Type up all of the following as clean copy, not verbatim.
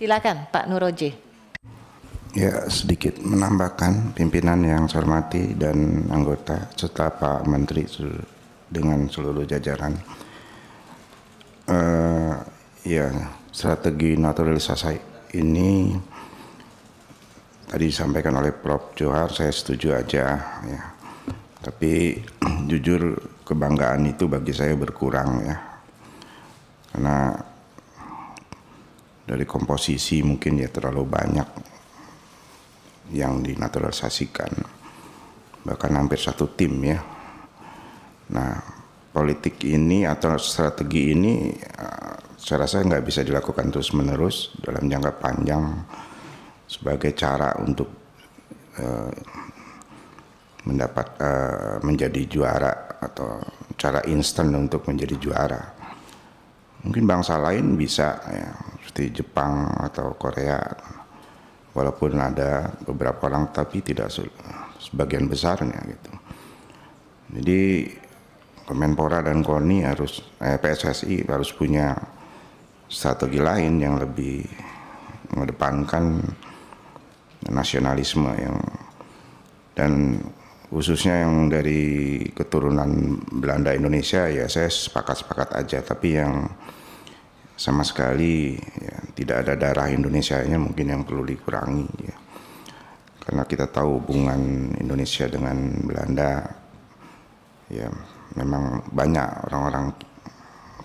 Silakan Pak Nuroje. Ya, sedikit menambahkan pimpinan yang saya hormati dan anggota serta Pak Menteri dengan seluruh jajaran. Ya, strategi naturalisasi ini tadi disampaikan oleh Prof. Johar, saya setuju aja ya. Tapi jujur kebanggaan itu bagi saya berkurang ya. Karena dari komposisi mungkin ya terlalu banyak yang dinaturalisasikan, bahkan hampir satu tim ya. Nah, politik ini atau strategi ini saya rasa nggak bisa dilakukan terus menerus dalam jangka panjang sebagai cara untuk menjadi juara atau cara instan untuk menjadi juara. Mungkin bangsa lain bisa ya, seperti Jepang atau Korea, walaupun ada beberapa orang tapi tidak sebagian besarnya gitu. Jadi Kemenpora dan KONI harus PSSI harus punya strategi lain yang lebih mengedepankan nasionalisme yang, dan khususnya yang dari keturunan Belanda Indonesia ya saya sepakat aja, tapi yang sama sekali ya, tidak ada darah Indonesianya mungkin yang perlu dikurangi ya. Karena kita tahu hubungan Indonesia dengan Belanda ya, memang banyak orang-orang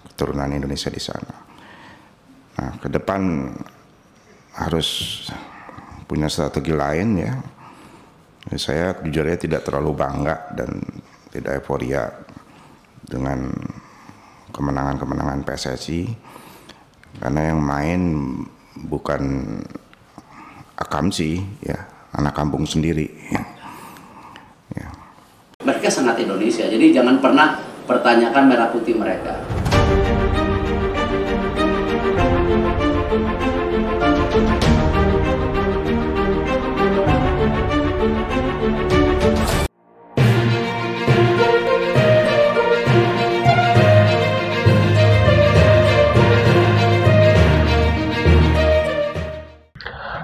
keturunan Indonesia di sana. Nah, ke depan harus punya strategi lain ya. Saya jujurnya tidak terlalu bangga dan tidak euforia dengan kemenangan-kemenangan PSSI, karena yang main bukan akamsi ya, anak kampung sendiri ya. Mereka sangat Indonesia, jadi jangan pernah pertanyakan merah putih mereka.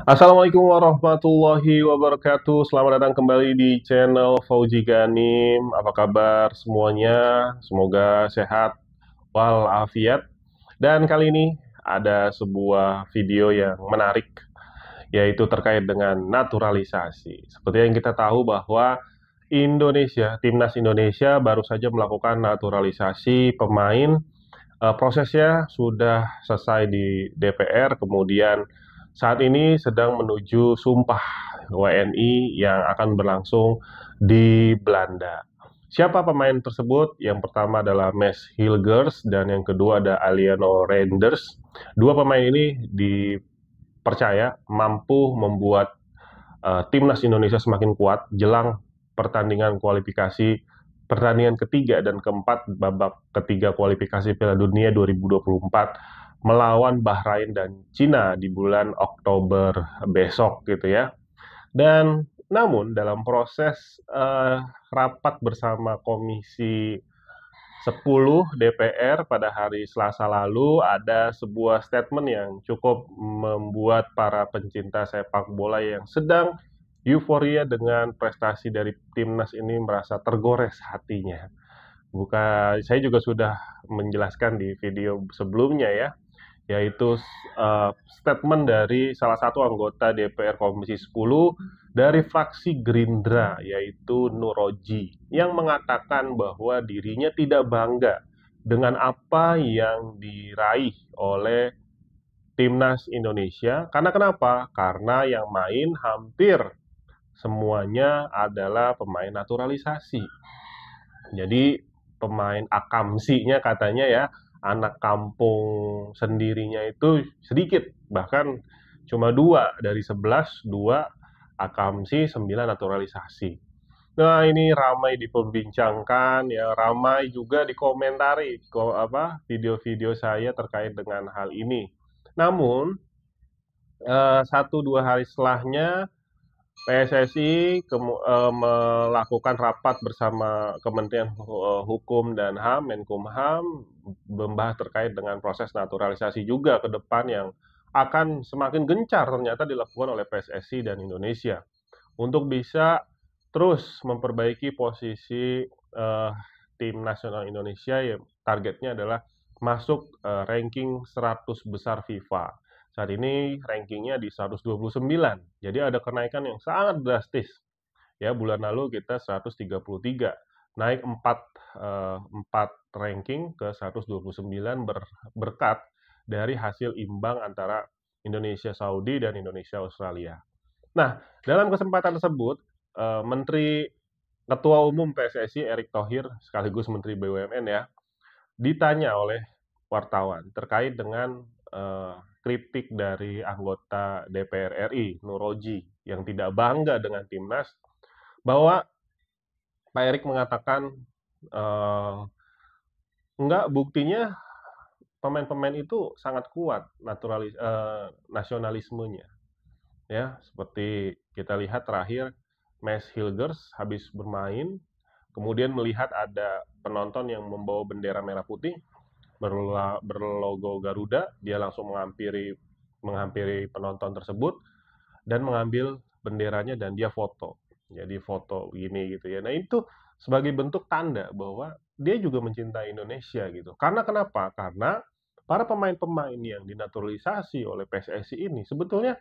Assalamualaikum warahmatullahi wabarakatuh. Selamat datang kembali di channel Fauzi Ganim. Apa kabar semuanya? Semoga sehat walafiat. Dan kali ini ada sebuah video yang menarik, yaitu terkait dengan naturalisasi. Seperti yang kita tahu bahwa Indonesia, timnas Indonesia baru saja melakukan naturalisasi pemain. Prosesnya sudah selesai di DPR, kemudian saat ini sedang menuju sumpah WNI yang akan berlangsung di Belanda. Siapa pemain tersebut? Yang pertama adalah Mads Hilgers dan yang kedua ada Aliano Reinders. Dua pemain ini dipercaya mampu membuat timnas Indonesia semakin kuat jelang pertandingan ketiga dan keempat babak ketiga kualifikasi Piala Dunia 2024 melawan Bahrain dan Cina di bulan Oktober besok gitu ya. Dan namun dalam proses rapat bersama Komisi 10 DPR pada hari Selasa lalu, ada sebuah statement yang cukup membuat para pencinta sepak bola yang sedang euforia dengan prestasi dari timnas ini merasa tergores hatinya. Saya juga sudah menjelaskan di video sebelumnya ya, yaitu statement dari salah satu anggota DPR Komisi 10 dari fraksi Gerindra, yaitu Nuroji, yang mengatakan bahwa dirinya tidak bangga dengan apa yang diraih oleh timnas Indonesia. Karena kenapa? Karena yang main hampir semuanya adalah pemain naturalisasi. Jadi pemain akamsinya katanya ya, anak kampung sendirinya itu sedikit, bahkan cuma 2 dari 11, 2 akamsi, 9 naturalisasi. Nah, ini ramai diperbincangkan ya, ramai juga dikomentari video-video saya terkait dengan hal ini. Namun 1-2 hari setelahnya PSSI melakukan rapat bersama Kementerian Hukum dan HAM, Menkumham, membahas terkait dengan proses naturalisasi juga ke depan yang akan semakin gencar ternyata dilakukan oleh PSSI dan Indonesia untuk bisa terus memperbaiki posisi tim nasional Indonesia yang targetnya adalah masuk ranking 100 besar FIFA. Saat ini rankingnya di 129, jadi ada kenaikan yang sangat drastis. Ya, bulan lalu kita 133, naik 4 ranking ke 129 berkat dari hasil imbang antara Indonesia Saudi dan Indonesia Australia. Nah, dalam kesempatan tersebut, Ketua Umum PSSI Erick Thohir sekaligus Menteri BUMN ya, ditanya oleh wartawan terkait dengan kritik dari anggota DPR RI Nuroji yang tidak bangga dengan timnas, bahwa Pak Erick mengatakan enggak, buktinya pemain-pemain itu sangat kuat nasionalismenya. Ya, seperti kita lihat terakhir Mads Hilgers habis bermain, kemudian melihat ada penonton yang membawa bendera merah putih berlogo Garuda, dia langsung menghampiri penonton tersebut dan mengambil benderanya dan dia foto. Jadi foto gini gitu ya. Nah, itu sebagai bentuk tanda bahwa dia juga mencintai Indonesia gitu. Karena kenapa? Karena para pemain-pemain yang dinaturalisasi oleh PSSI ini sebetulnya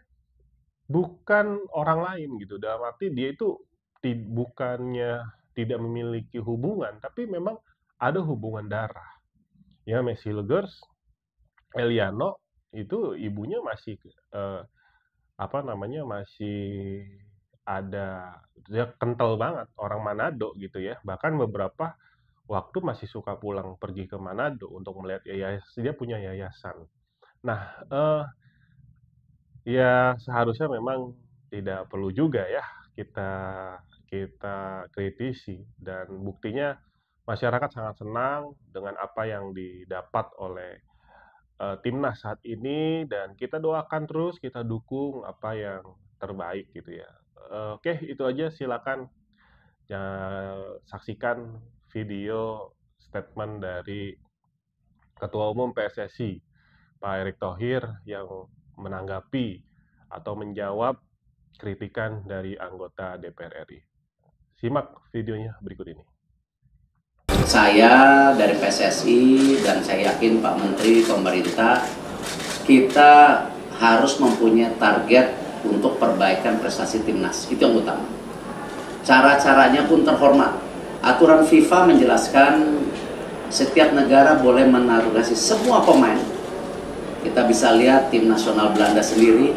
bukan orang lain gitu. Dalam arti dia itu bukannya tidak memiliki hubungan, tapi memang ada hubungan darah. Ya, Mads Hilgers, Eliano itu ibunya masih masih ada, dia kental banget orang Manado gitu ya. Bahkan beberapa waktu masih suka pulang pergi ke Manado untuk melihat dia punya yayasan. Nah, ya seharusnya memang tidak perlu juga ya kita kritisi, dan buktinya masyarakat sangat senang dengan apa yang didapat oleh timnas saat ini, dan kita doakan terus, kita dukung apa yang terbaik gitu ya. Oke, itu aja. Silakan saksikan video statement dari Ketua Umum PSSI Pak Erick Thohir yang menanggapi atau menjawab kritikan dari anggota DPR RI. Simak videonya berikut ini. Saya dari PSSI dan saya yakin Pak Menteri, pemerintah, kita harus mempunyai target untuk perbaikan prestasi timnas. Itu yang utama. Cara-caranya pun terhormat. Aturan FIFA menjelaskan setiap negara boleh menaturalisasi semua pemain. Kita bisa lihat tim nasional Belanda sendiri,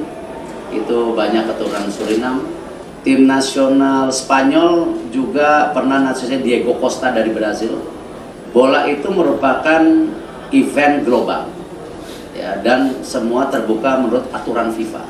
itu banyak keturunan Suriname. Tim nasional Spanyol juga pernah naturalisasi Diego Costa dari Brazil. Bola itu merupakan event global, ya, dan semua terbuka menurut aturan FIFA.